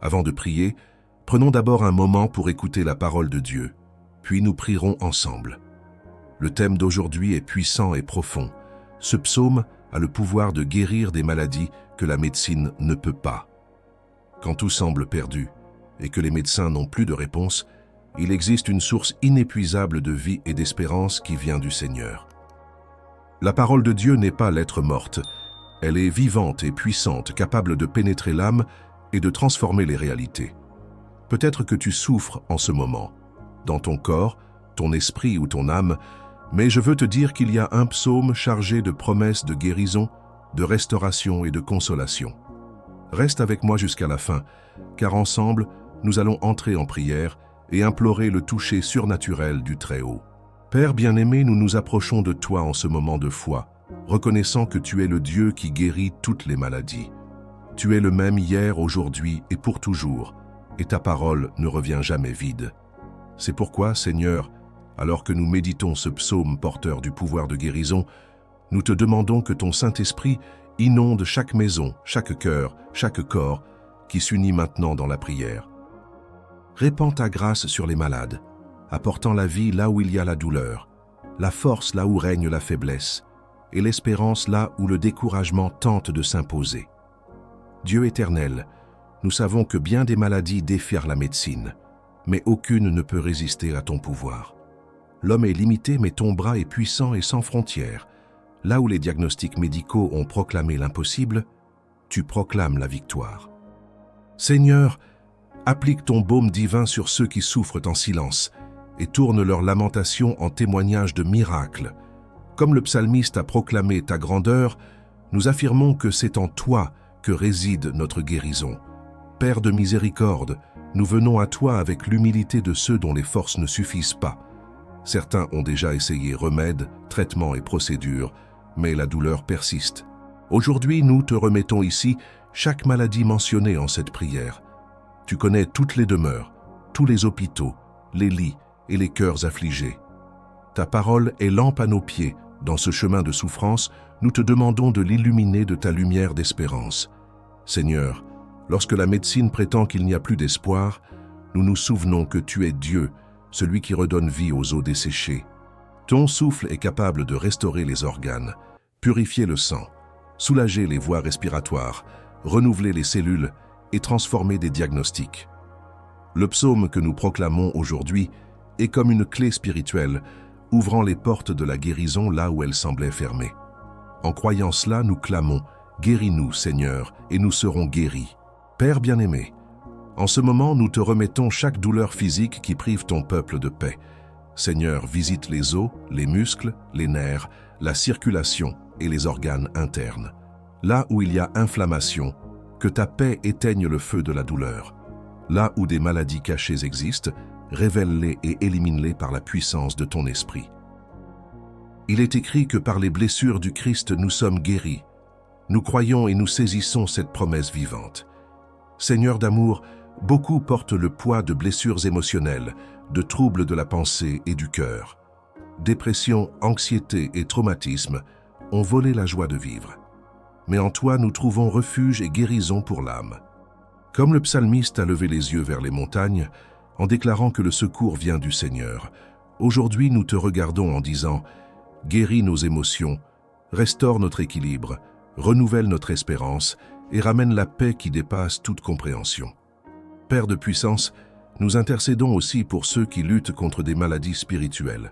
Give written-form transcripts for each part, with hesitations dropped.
Avant de prier, prenons d'abord un moment pour écouter la parole de Dieu, puis nous prierons ensemble. Le thème d'aujourd'hui est puissant et profond. Ce psaume a le pouvoir de guérir des maladies que la médecine ne peut pas. Quand tout semble perdu et que les médecins n'ont plus de réponse, il existe une source inépuisable de vie et d'espérance qui vient du Seigneur. La parole de Dieu n'est pas lettre morte. Elle est vivante et puissante, capable de pénétrer l'âme et de transformer les réalités. Peut-être que tu souffres en ce moment, dans ton corps, ton esprit ou ton âme, mais je veux te dire qu'il y a un psaume chargé de promesses de guérison, de restauration et de consolation. Reste avec moi jusqu'à la fin, car ensemble, nous allons entrer en prière et implorer le toucher surnaturel du Très-Haut. Père bien-aimé, nous nous approchons de toi en ce moment de foi, reconnaissant que tu es le Dieu qui guérit toutes les maladies. Tu es le même hier, aujourd'hui et pour toujours, et ta parole ne revient jamais vide. C'est pourquoi, Seigneur, alors que nous méditons ce psaume porteur du pouvoir de guérison, nous te demandons que ton Saint-Esprit inonde chaque maison, chaque cœur, chaque corps qui s'unit maintenant dans la prière. Répands ta grâce sur les malades, apportant la vie là où il y a la douleur, la force là où règne la faiblesse, et l'espérance là où le découragement tente de s'imposer. Dieu éternel, nous savons que bien des maladies défient la médecine, mais aucune ne peut résister à ton pouvoir. L'homme est limité, mais ton bras est puissant et sans frontières. Là où les diagnostics médicaux ont proclamé l'impossible, tu proclames la victoire. Seigneur, applique ton baume divin sur ceux qui souffrent en silence et tourne leurs lamentations en témoignages de miracles. Comme le psalmiste a proclamé ta grandeur, nous affirmons que c'est en toi que réside notre guérison. Père de miséricorde, nous venons à toi avec l'humilité de ceux dont les forces ne suffisent pas. Certains ont déjà essayé remèdes, traitements et procédures, mais la douleur persiste. Aujourd'hui, nous te remettons ici chaque maladie mentionnée en cette prière. Tu connais toutes les demeures, tous les hôpitaux, les lits et les cœurs affligés. Ta parole est lampe à nos pieds. Dans ce chemin de souffrance, nous te demandons de l'illuminer de ta lumière d'espérance. Seigneur, lorsque la médecine prétend qu'il n'y a plus d'espoir, nous nous souvenons que tu es Dieu, celui qui redonne vie aux os desséchés. Ton souffle est capable de restaurer les organes, purifier le sang, soulager les voies respiratoires, renouveler les cellules et transformer des diagnostics. Le psaume que nous proclamons aujourd'hui est comme une clé spirituelle, ouvrant les portes de la guérison là où elles semblaient fermées. En croyant cela, nous clamons « Guéris-nous, Seigneur, et nous serons guéris ». Père bien-aimé, en ce moment, nous te remettons chaque douleur physique qui prive ton peuple de paix. Seigneur, visite les os, les muscles, les nerfs, la circulation et les organes internes. Là où il y a inflammation, que ta paix éteigne le feu de la douleur. Là où des maladies cachées existent, révèle-les et élimine-les par la puissance de ton esprit. Il est écrit que par les blessures du Christ, nous sommes guéris. Nous croyons et nous saisissons cette promesse vivante. Seigneur d'amour, beaucoup portent le poids de blessures émotionnelles, de troubles de la pensée et du cœur. Dépression, anxiété et traumatisme ont volé la joie de vivre. Mais en toi, nous trouvons refuge et guérison pour l'âme. Comme le psalmiste a levé les yeux vers les montagnes, en déclarant que le secours vient du Seigneur, aujourd'hui nous te regardons en disant « Guéris nos émotions, restaure notre équilibre, renouvelle notre espérance et ramène la paix qui dépasse toute compréhension. » Père de puissance, nous intercédons aussi pour ceux qui luttent contre des maladies spirituelles.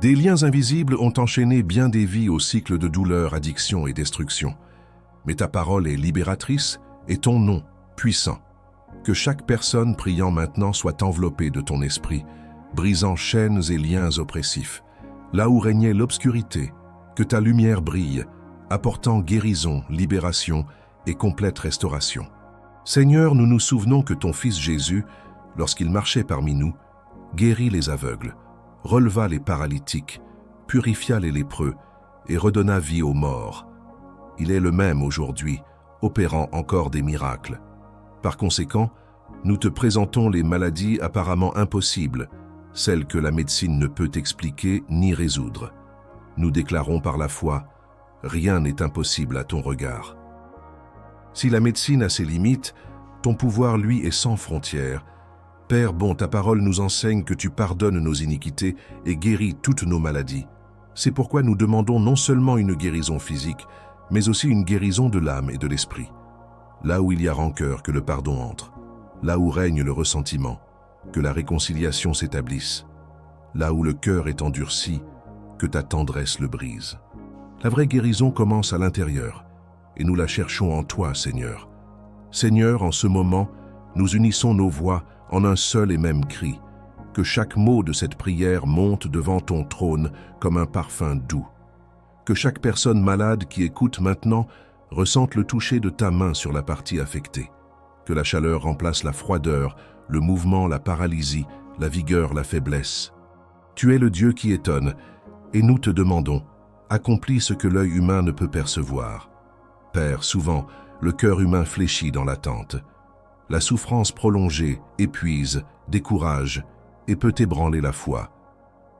Des liens invisibles ont enchaîné bien des vies au cycle de douleur, addiction et destruction. Mais ta parole est libératrice et ton nom, puissant. Que chaque personne priant maintenant soit enveloppée de ton esprit, brisant chaînes et liens oppressifs. Là où régnait l'obscurité, que ta lumière brille, apportant guérison, libération et complète restauration. Seigneur, nous nous souvenons que ton Fils Jésus, lorsqu'il marchait parmi nous, guérit les aveugles, releva les paralytiques, purifia les lépreux et redonna vie aux morts. Il est le même aujourd'hui, opérant encore des miracles. Par conséquent, nous te présentons les maladies apparemment impossibles, celles que la médecine ne peut expliquer ni résoudre. Nous déclarons par la foi, rien n'est impossible à ton regard. Si la médecine a ses limites, Ton pouvoir, lui, est sans frontières. Père bon, ta parole nous enseigne que tu pardonnes nos iniquités et guéris toutes nos maladies. C'est pourquoi nous demandons non seulement une guérison physique, mais aussi une guérison de l'âme et de l'esprit. Là où il y a rancœur, que le pardon entre. Là où règne le ressentiment, que la réconciliation s'établisse. Là où le cœur est endurci, que ta tendresse le brise. La vraie guérison commence à l'intérieur, et nous la cherchons en toi, Seigneur. Seigneur, en ce moment, nous unissons nos voix en un seul et même cri, que chaque mot de cette prière monte devant ton trône comme un parfum doux. Que chaque personne malade qui écoute maintenant ressente le toucher de ta main sur la partie affectée. Que la chaleur remplace la froideur, le mouvement, la paralysie, la vigueur, la faiblesse. Tu es le Dieu qui étonne, et nous te demandons, accomplis ce que l'œil humain ne peut percevoir. Père, souvent, le cœur humain fléchit dans l'attente. La souffrance prolongée épuise, décourage et peut ébranler la foi.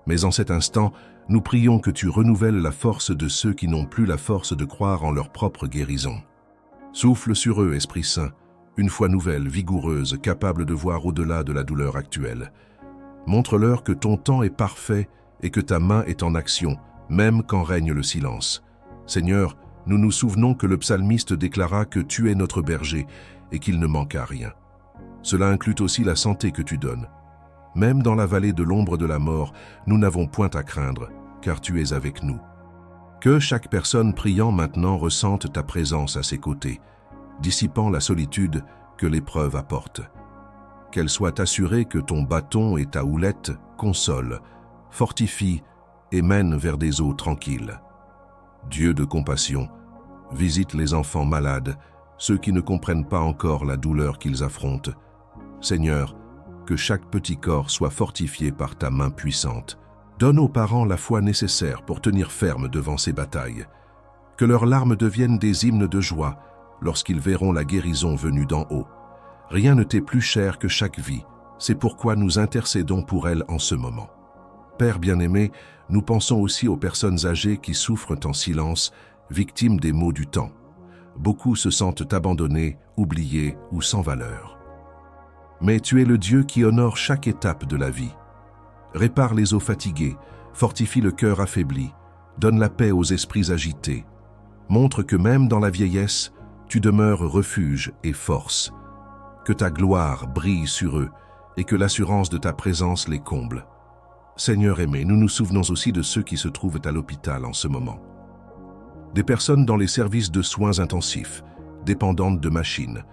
Mais en cet instant, nous prions que tu renouvelles la force de ceux qui n'ont plus la force de croire en leur propre guérison. Souffle sur eux, Esprit Saint, une foi nouvelle, vigoureuse, capable de voir au-delà de la douleur actuelle. Montre-leur que ton temps est parfait et que ta main est en action, même quand règne le silence. Seigneur, nous nous souvenons que le psalmiste déclara que tu es notre berger et qu'il ne manque à rien. Cela inclut aussi la santé que tu donnes. Même dans la vallée de l'ombre de la mort, nous n'avons point à craindre, car tu es avec nous. Que chaque personne priant maintenant ressente ta présence à ses côtés, dissipant la solitude que l'épreuve apporte. Qu'elle soit assurée que ton bâton et ta houlette consolent, fortifient et mènent vers des eaux tranquilles. Dieu de compassion, visite les enfants malades, ceux qui ne comprennent pas encore la douleur qu'ils affrontent. Seigneur, que chaque petit corps soit fortifié par ta main puissante. Donne aux parents la foi nécessaire pour tenir ferme devant ces batailles. Que leurs larmes deviennent des hymnes de joie lorsqu'ils verront la guérison venue d'en haut. Rien ne t'est plus cher que chaque vie, c'est pourquoi nous intercédons pour elle en ce moment. Père bien-aimé, nous pensons aussi aux personnes âgées qui souffrent en silence, victimes des maux du temps. Beaucoup se sentent abandonnés, oubliés ou sans valeur. Mais tu es le Dieu qui honore chaque étape de la vie. Répare les os fatigués, fortifie le cœur affaibli, donne la paix aux esprits agités. Montre que même dans la vieillesse, tu demeures refuge et force. Que ta gloire brille sur eux et que l'assurance de ta présence les comble. Seigneur aimé, nous nous souvenons aussi de ceux qui se trouvent à l'hôpital en ce moment. Des personnes dans les services de soins intensifs, dépendantes de machines,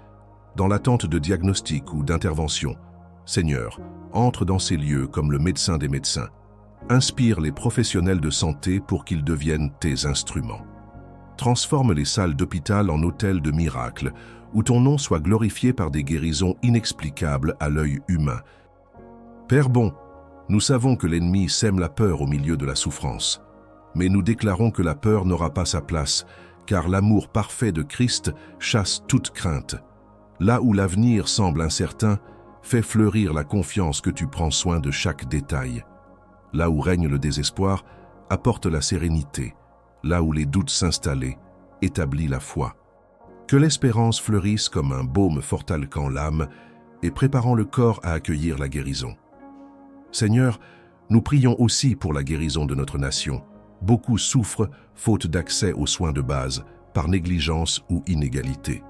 dans l'attente de diagnostic ou d'intervention. Seigneur, entre dans ces lieux comme le médecin des médecins. Inspire les professionnels de santé pour qu'ils deviennent tes instruments. Transforme les salles d'hôpital en hôtels de miracles, où ton nom soit glorifié par des guérisons inexplicables à l'œil humain. Père bon, nous savons que l'ennemi sème la peur au milieu de la souffrance, mais nous déclarons que la peur n'aura pas sa place, car l'amour parfait de Christ chasse toute crainte. Là où l'avenir semble incertain, fais fleurir la confiance que tu prends soin de chaque détail. Là où règne le désespoir, apporte la sérénité. Là où les doutes s'installaient, établis la foi. Que l'espérance fleurisse comme un baume fortalquant l'âme et préparant le corps à accueillir la guérison. Seigneur, nous prions aussi pour la guérison de notre nation. Beaucoup souffrent faute d'accès aux soins de base, par négligence ou inégalité.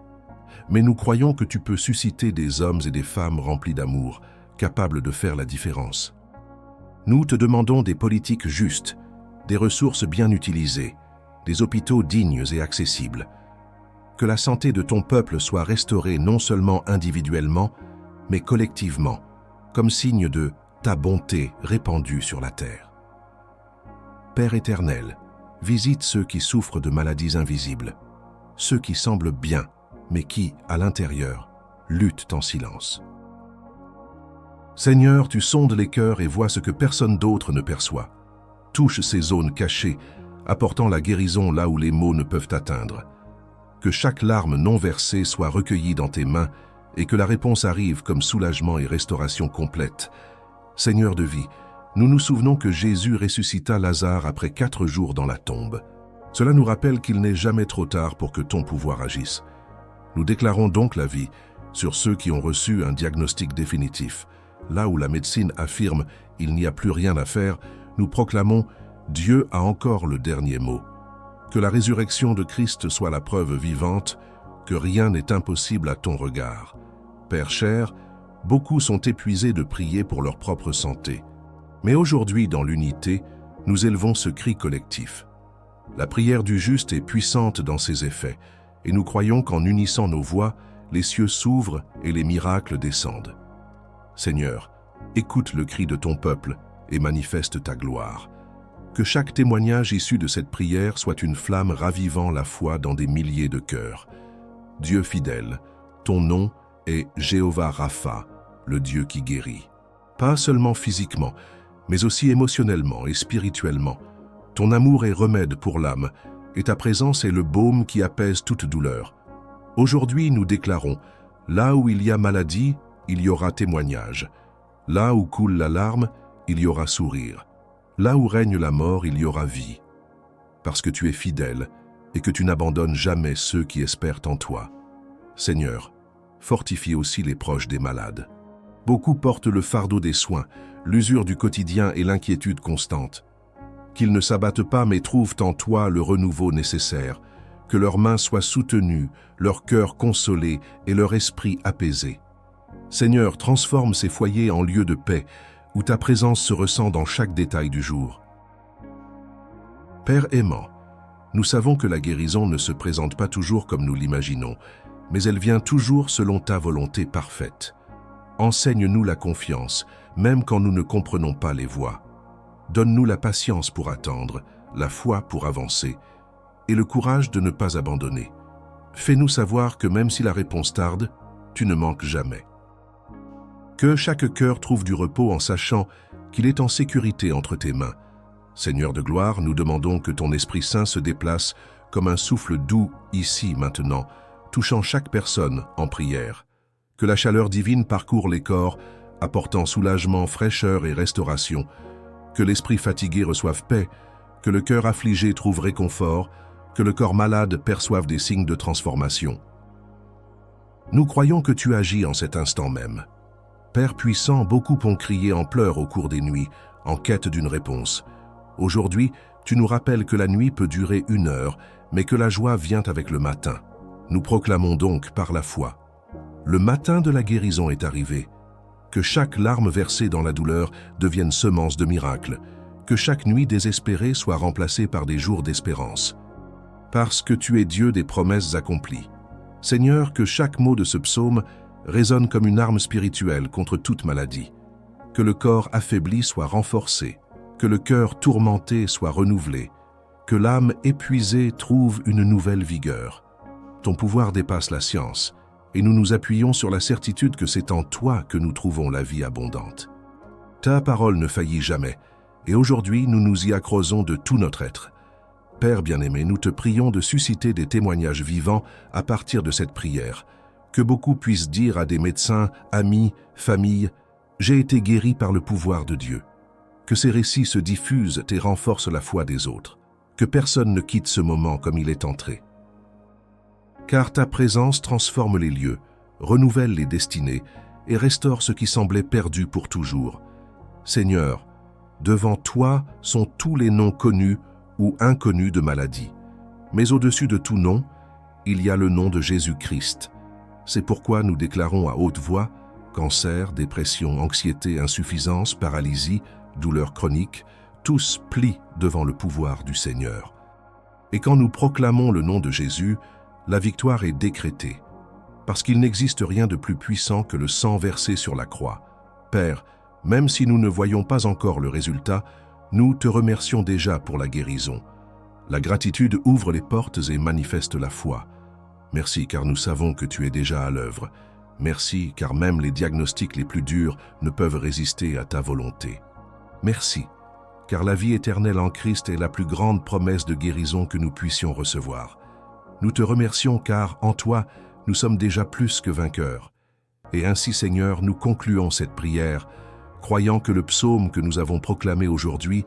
Mais nous croyons que tu peux susciter des hommes et des femmes remplis d'amour, capables de faire la différence. Nous te demandons des politiques justes, des ressources bien utilisées, des hôpitaux dignes et accessibles. Que la santé de ton peuple soit restaurée non seulement individuellement, mais collectivement, comme signe de ta bonté répandue sur la terre. Père éternel, visite ceux qui souffrent de maladies invisibles, ceux qui semblent bien, mais qui, à l'intérieur, luttent en silence. Seigneur, tu sondes les cœurs et vois ce que personne d'autre ne perçoit. Touche ces zones cachées, apportant la guérison là où les mots ne peuvent atteindre. Que chaque larme non versée soit recueillie dans tes mains et que la réponse arrive comme soulagement et restauration complète. Seigneur de vie, nous nous souvenons que Jésus ressuscita Lazare après 4 jours dans la tombe. Cela nous rappelle qu'il n'est jamais trop tard pour que ton pouvoir agisse. Nous déclarons donc la vie, sur ceux qui ont reçu un diagnostic définitif. Là où la médecine affirme « il n'y a plus rien à faire », nous proclamons « Dieu a encore le dernier mot ». Que la résurrection de Christ soit la preuve vivante que rien n'est impossible à ton regard. Père cher, beaucoup sont épuisés de prier pour leur propre santé. Mais aujourd'hui, dans l'unité, nous élevons ce cri collectif. La prière du juste est puissante dans ses effets, et nous croyons qu'en unissant nos voix, les cieux s'ouvrent et les miracles descendent. Seigneur, écoute le cri de ton peuple et manifeste ta gloire. Que chaque témoignage issu de cette prière soit une flamme ravivant la foi dans des milliers de cœurs. Dieu fidèle, ton nom est Jéhovah Rapha, le Dieu qui guérit. Pas seulement physiquement, mais aussi émotionnellement et spirituellement. Ton amour est remède pour l'âme, et ta présence est le baume qui apaise toute douleur. Aujourd'hui, nous déclarons, là où il y a maladie, il y aura témoignage. Là où coule la larme, il y aura sourire. Là où règne la mort, il y aura vie. Parce que tu es fidèle et que tu n'abandonnes jamais ceux qui espèrent en toi. Seigneur, fortifie aussi les proches des malades. Beaucoup portent le fardeau des soins, l'usure du quotidien et l'inquiétude constante. Qu'ils ne s'abattent pas mais trouvent en toi le renouveau nécessaire, que leurs mains soient soutenues, leur cœur consolé et leur esprit apaisé. Seigneur, transforme ces foyers en lieux de paix, où ta présence se ressent dans chaque détail du jour. Père aimant, nous savons que la guérison ne se présente pas toujours comme nous l'imaginons, mais elle vient toujours selon ta volonté parfaite. Enseigne-nous la confiance, même quand nous ne comprenons pas les voies. Donne-nous la patience pour attendre, la foi pour avancer, et le courage de ne pas abandonner. Fais-nous savoir que même si la réponse tarde, tu ne manques jamais. Que chaque cœur trouve du repos en sachant qu'il est en sécurité entre tes mains. Seigneur de gloire, nous demandons que ton Esprit Saint se déplace comme un souffle doux ici maintenant, touchant chaque personne en prière. Que la chaleur divine parcourt les corps, apportant soulagement, fraîcheur et restauration. Que l'esprit fatigué reçoive paix, que le cœur affligé trouve réconfort, que le corps malade perçoive des signes de transformation. Nous croyons que tu agis en cet instant même. Père puissant, beaucoup ont crié en pleurs au cours des nuits, en quête d'une réponse. Aujourd'hui, tu nous rappelles que la nuit peut durer 1 heure, mais que la joie vient avec le matin. Nous proclamons donc par la foi. Le matin de la guérison est arrivé. Que chaque larme versée dans la douleur devienne semence de miracle. Que chaque nuit désespérée soit remplacée par des jours d'espérance. Parce que tu es Dieu des promesses accomplies. Seigneur, que chaque mot de ce psaume résonne comme une arme spirituelle contre toute maladie. Que le corps affaibli soit renforcé, que le cœur tourmenté soit renouvelé, que l'âme épuisée trouve une nouvelle vigueur. Ton pouvoir dépasse la science, et nous nous appuyons sur la certitude que c'est en toi que nous trouvons la vie abondante. Ta parole ne faillit jamais, et aujourd'hui nous nous y accroisons de tout notre être. Père bien-aimé, nous te prions de susciter des témoignages vivants à partir de cette prière, que beaucoup puissent dire à des médecins, amis, familles, « J'ai été guéri par le pouvoir de Dieu ». Que ces récits se diffusent et renforcent la foi des autres. Que personne ne quitte ce moment comme il est entré. Car ta présence transforme les lieux, renouvelle les destinées et restaure ce qui semblait perdu pour toujours. Seigneur, devant toi sont tous les noms connus ou inconnus de maladie. Mais au-dessus de tout nom, il y a le nom de Jésus-Christ. C'est pourquoi nous déclarons à haute voix cancer, dépression, anxiété, insuffisance, paralysie, douleurs chroniques, tous plient devant le pouvoir du Seigneur. Et quand nous proclamons le nom de Jésus, la victoire est décrétée, parce qu'il n'existe rien de plus puissant que le sang versé sur la croix. Père, même si nous ne voyons pas encore le résultat, nous te remercions déjà pour la guérison. La gratitude ouvre les portes et manifeste la foi. Merci car nous savons que tu es déjà à l'œuvre. Merci car même les diagnostics les plus durs ne peuvent résister à ta volonté. Merci car la vie éternelle en Christ est la plus grande promesse de guérison que nous puissions recevoir. Nous te remercions car en toi, nous sommes déjà plus que vainqueurs. Et ainsi, Seigneur, nous concluons cette prière, croyant que le psaume que nous avons proclamé aujourd'hui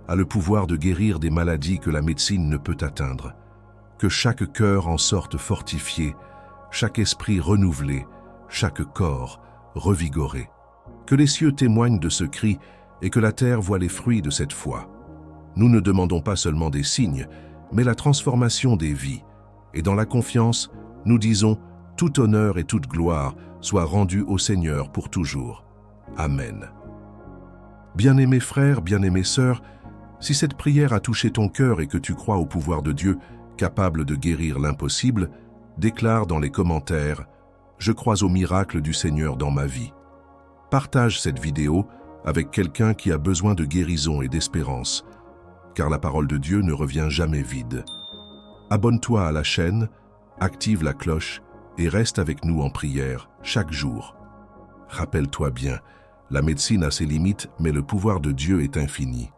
a le pouvoir de guérir des maladies que la médecine ne peut atteindre. Que chaque cœur en sorte fortifié, chaque esprit renouvelé, chaque corps revigoré. Que les cieux témoignent de ce cri et que la terre voie les fruits de cette foi. Nous ne demandons pas seulement des signes, mais la transformation des vies. Et dans la confiance, nous disons « Tout honneur et toute gloire soient rendus au Seigneur pour toujours. Amen. » Bien-aimés frères, bien-aimées sœurs, si cette prière a touché ton cœur et que tu crois au pouvoir de Dieu, capable de guérir l'impossible, déclare dans les commentaires « Je crois au miracle du Seigneur dans ma vie ». Partage cette vidéo avec quelqu'un qui a besoin de guérison et d'espérance, car la parole de Dieu ne revient jamais vide. Abonne-toi à la chaîne, active la cloche et reste avec nous en prière chaque jour. Rappelle-toi bien, la médecine a ses limites, mais le pouvoir de Dieu est infini.